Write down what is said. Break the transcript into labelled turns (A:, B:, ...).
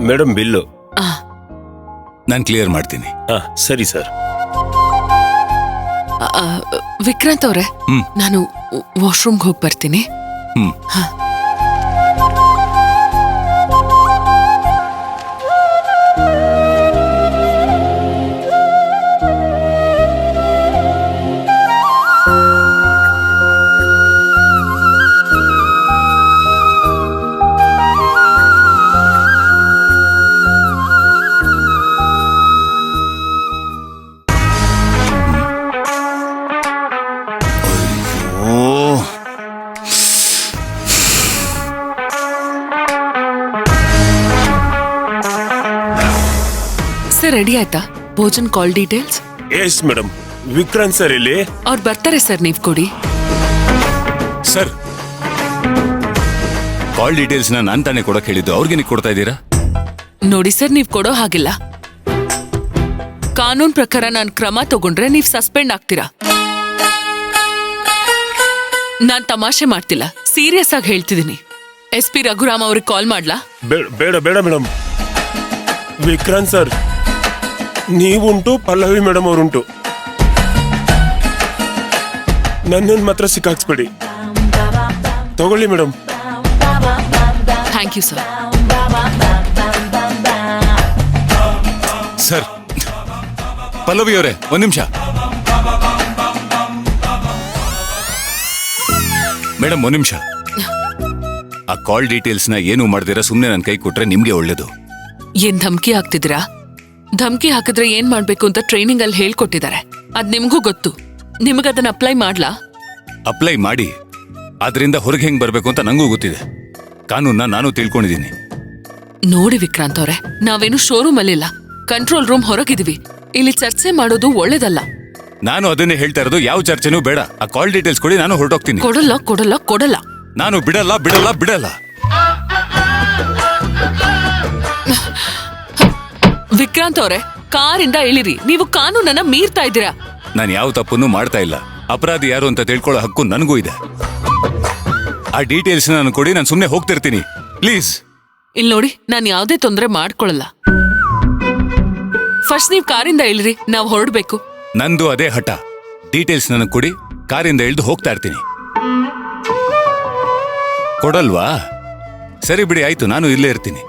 A: Madam bill.
B: ನಾನು clear ಮಾಡ್ತೀನಿ.
A: ಸರಿ ಸರ್.
C: ವಿಕ್ರಾಂತ್ ಅವ್ರೆ, ನಾನು ವಾಶ್ರೂಮ್ಗೆ ಹೋಗಿ ಬರ್ತೀನಿ. ಸರ್ ರೆಡಿ ಆಯ್ತಾ Bhojan call details?
A: Yes madam. Vikrant sir ಇಲ್ಲಿ?
C: ಅವ್ರು ಬರ್ತಾರೆ ಸರ್, ನೀವ್ ಕೊಡಿ.
B: ಸರ್, ಕಾಲ್ ಡೀಟೇಲ್ಸ್ ನಾನ್ ತಾನೇ ಕೊಡಕ್ ಹೇಳಿದ್ದು, ಅವ್ರಿಗೆ ಕೊಡ್ತಾ ಇದ್ದೀರಾ?
C: ನೋಡಿ ಸರ್, ನೀವ್ ಕೊಡೋ ಹಾಗಿಲ್ಲ. ಕಾನೂನ್ ಪ್ರಕಾರ ನಾನ್ ಕ್ರಮ ತಗೊಂಡ್ರೆ ನೀವ್ ಸಸ್ಪೆಂಡ್ ಆಗ್ತೀರಾ. ನಾನ್ ತಮಾಷೆ ಮಾಡ್ತಿಲ್ಲ, ಸೀರಿಯಸ್ ಆಗಿ ಹೇಳ್ತಿದ್ದೀನಿ. SP ರಘುರಾಮ್ ಅವ್ರಿಗೆ ಕಾಲ್ ಮಾಡ್ಲಾ?
A: ಬೇಡ ಬೇಡ ಮೇಡಮ್. ವಿಕ್ರಾಂತ್ ಸರ್ ನೀವುಂಟು, ಪಲ್ಲವಿ ಮೇಡಮ್ ಅವರುಂಟು. ನನ್ನನ್ನು ಮಾತ್ರ ಸಿಕ್ಕಾಕ್ಸ್ಬೇಡಿ. ತಗೊಳ್ಳಿ madam.
C: Thank you sir.
B: Sir, Pallavi ಅವರೇ, ಒಂದ್ ನಿಮಿಷ. ಮೇಡಮ್, ಒಂದ್ ನಿಮಿಷ. ಆ ಕಾಲ್ ಡೀಟೇಲ್ಸ್ನ ಏನು ಮಾಡ್ದಿರಾ ಸುಮ್ನೆ ನನ್ನ ಕೈ ಕೊಟ್ರೆ ನಿಮ್ಗೆ ಒಳ್ಳೇದು.
C: ಏನ್ ಧಮ್ಕಿ ಹಾಕ್ತಿದ್ದೀರಾ? ಧಮ್ಕಿ ಹಾಕಿದ್ರೆ ಏನ್ ಮಾಡ್ಬೇಕು ಅಂತ ಟ್ರೈನಿಂಗ್ ಅಲ್ಲಿ ಹೇಳ್ಕೊಟ್ಟಿದ್ದಾರೆ. ಅದ್ ನಿಮ್ಗೂ ಗೊತ್ತು. ನಿಮಗದನ್ನ ಅಪ್ಲೈ ಮಾಡ್ಲಾ?
B: ಅಪ್ಲೈ ಮಾಡಿ, ಆದ್ರಿಂದ ಹೊರಗೆ ಹೆಂಗ್ ಬರ್ಬೇಕು ಅಂತ ನಂಗೂ ಗೊತ್ತಿದೆ. ಕಾನೂನ್ನ ನಾನು ತಿಳ್ಕೊಂಡಿದ್ದೀನಿ.
C: ನೋಡಿ ವಿಕ್ರಾಂತ್ ಅವ್ರೆ, ನಾವೇನು ಶೋರೂಮ್ ಅಲ್ಲಿಲ್ಲ, ಕಂಟ್ರೋಲ್ ರೂಮ್ ಹೊರಗಿದೀವಿ. ಇಲ್ಲಿ ಚರ್ಚೆ ಮಾಡೋದು ಒಳ್ಳೇದಲ್ಲ.
B: ನಾನು ಅದನ್ನೇ ಹೇಳ್ತಾ ಇರೋದು. ಯಾವ ಚರ್ಚೆನೂ ಬೇಡ. ಆ ಕಾಲ್ ಡೀಟೇಲ್ಸ್ ಕೊಡಿ, ನಾನು ಹೊರಟೋಗ್ತೀನಿ.
C: ಕೊಡಲ್ಲ ಕೊಡಲ್ಲ ಕೊಡಲ್ಲ.
B: ನಾನು ಬಿಡಲ್ಲ ಬಿಡಲ್ಲ ಬಿಡಲ್ಲ.
C: ವಿಕ್ರಾಂತ್ ಅವ್ರೆ, ಕಾರಿಂದ ಇಳಿರಿ. ನೀವು ಕಾನೂನನ್ನ ಮೀರ್ತಾ ಇದ್ದೀರಾ.
B: ನಾನು ಯಾವ ತಪ್ಪನ್ನು ಮಾಡ್ತಾ ಇಲ್ಲ. ಅಪರಾಧಿ ಯಾರು ಅಂತ ತಿಳ್ಕೊಳ್ಳೋ ಹಕ್ಕು ನನಗೂ ಇದೆ. ಆ ಡೀಟೇಲ್ಸ್ ನಾನು ಕೊಡಿ, ನಾನು ಸುಮ್ಮನೆ ಹೋಗ್ತಿರ್ತೀನಿ, ಪ್ಲೀಸ್.
C: ಇಲ್ಲಿ ನೋಡಿ, ನಾನು ಯಾವುದೇ ತೊಂದರೆ ಮಾಡ್ಕೊಳ್ಳಲ್ಲ. ಫಸ್ಟ್ ನೀವ್ ಕಾರಿಂದ ಇಳಿರಿ, ನಾವ್ ಹೊರಡ್ಬೇಕು.
B: ನಂದು ಅದೇ ಹಠ. ಡೀಟೇಲ್ಸ್ ನನಗೆ ಕೊಡಿ, ಕಾರಿಂದ ಇಳಿದು ಹೋಗ್ತಾ ಇರ್ತೀನಿ. ಕೊಡಲ್ವಾ? ಸರಿ ಬಿಡಿ, ಆಯ್ತು, ನಾನು ಇಲ್ಲೇ ಇರ್ತೀನಿ.